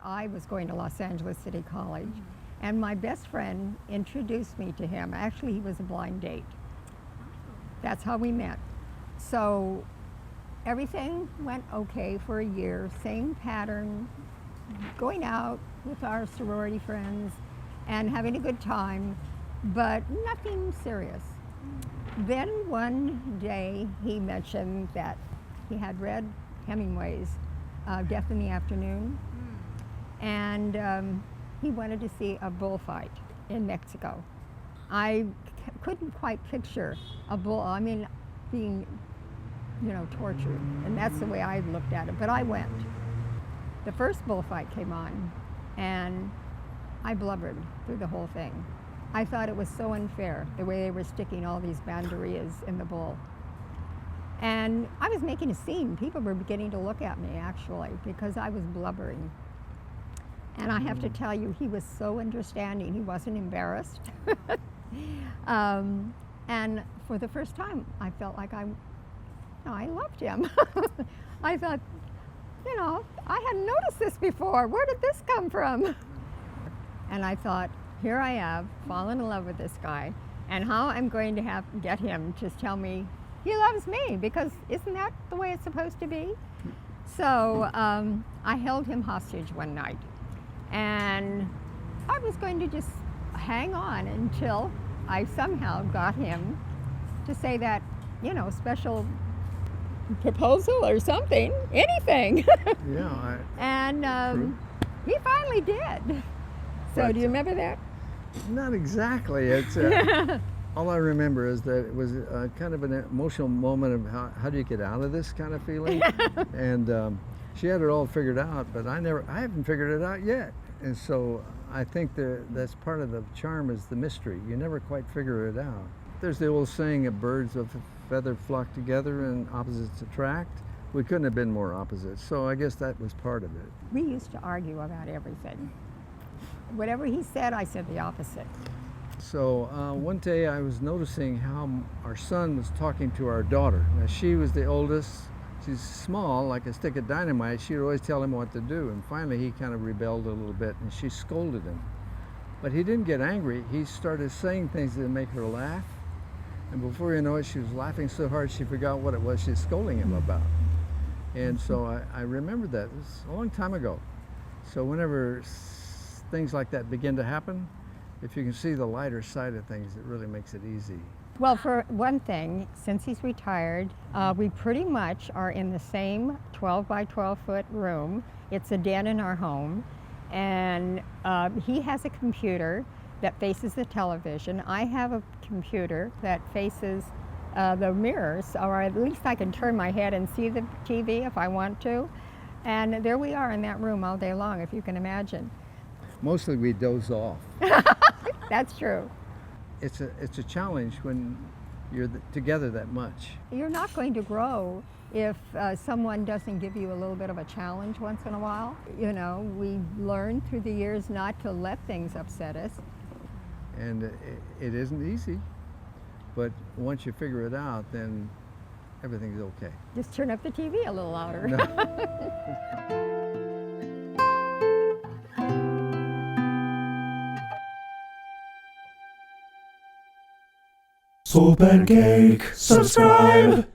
I was going to Los Angeles City College, and my best friend introduced me to him. Actually, he was a blind date. That's how we met. So everything went okay for a year, same pattern, going out with our sorority friends and having a good time, but nothing serious. Then one day he mentioned that he had read Hemingway's Death in the Afternoon, and he wanted to see a bullfight in Mexico. I couldn't quite picture a bull, being, tortured, and that's the way I looked at it, but I went. The first bullfight came on, and I blubbered through the whole thing. I thought it was so unfair, the way they were sticking all these banderillas in the bull. And I was making a scene. People were beginning to look at me, actually, because I was blubbering. And I have to tell you, he was so understanding. He wasn't embarrassed. And for the first time, I felt like I loved him. I thought, I hadn't noticed this before. Where did this come from? And I thought, here I have fallen in love with this guy, and how I'm going to get him to tell me he loves me, because isn't that the way it's supposed to be? So I held him hostage one night, and I was going to just hang on until I somehow got him to say that, special proposal or something, anything. Yeah. And he finally did. So Right. do you remember that? Not exactly. It's all I remember is that it was kind of an emotional moment of how do you get out of this kind of feeling. And she had it all figured out, but I haven't figured it out yet. And so I think that's part of the charm, is the mystery. You never quite figure it out. There's the old saying of birds of a feather flock together and opposites attract. We couldn't have been more opposites, so I guess that was part of it. We used to argue about everything. Whatever he said, I said the opposite. So one day I was noticing how our son was talking to our daughter. Now, she was the oldest. She's small, like a stick of dynamite. She'd always tell him what to do. And finally he kind of rebelled a little bit, and she scolded him. But he didn't get angry. He started saying things that make her laugh. And before you know it, she was laughing so hard she forgot what it was she was scolding him about. And so I remembered that. It was a long time ago. So whenever things like that begin to happen, if you can see the lighter side of things, it really makes it easy. Well, for one thing, since he's retired, we pretty much are in the same 12 by 12 foot room. It's a den in our home, and he has a computer that faces the television. I have a computer that faces the mirrors, or at least I can turn my head and see the TV if I want to. And there we are in that room all day long, if you can imagine. Mostly we doze off. That's true. It's a challenge when you're together that much. You're not going to grow if someone doesn't give you a little bit of a challenge once in a while. We learn through the years not to let things upset us. And it isn't easy, but once you figure it out, then everything's okay. Just turn up the TV a little louder. No. SoulPancake, subscribe!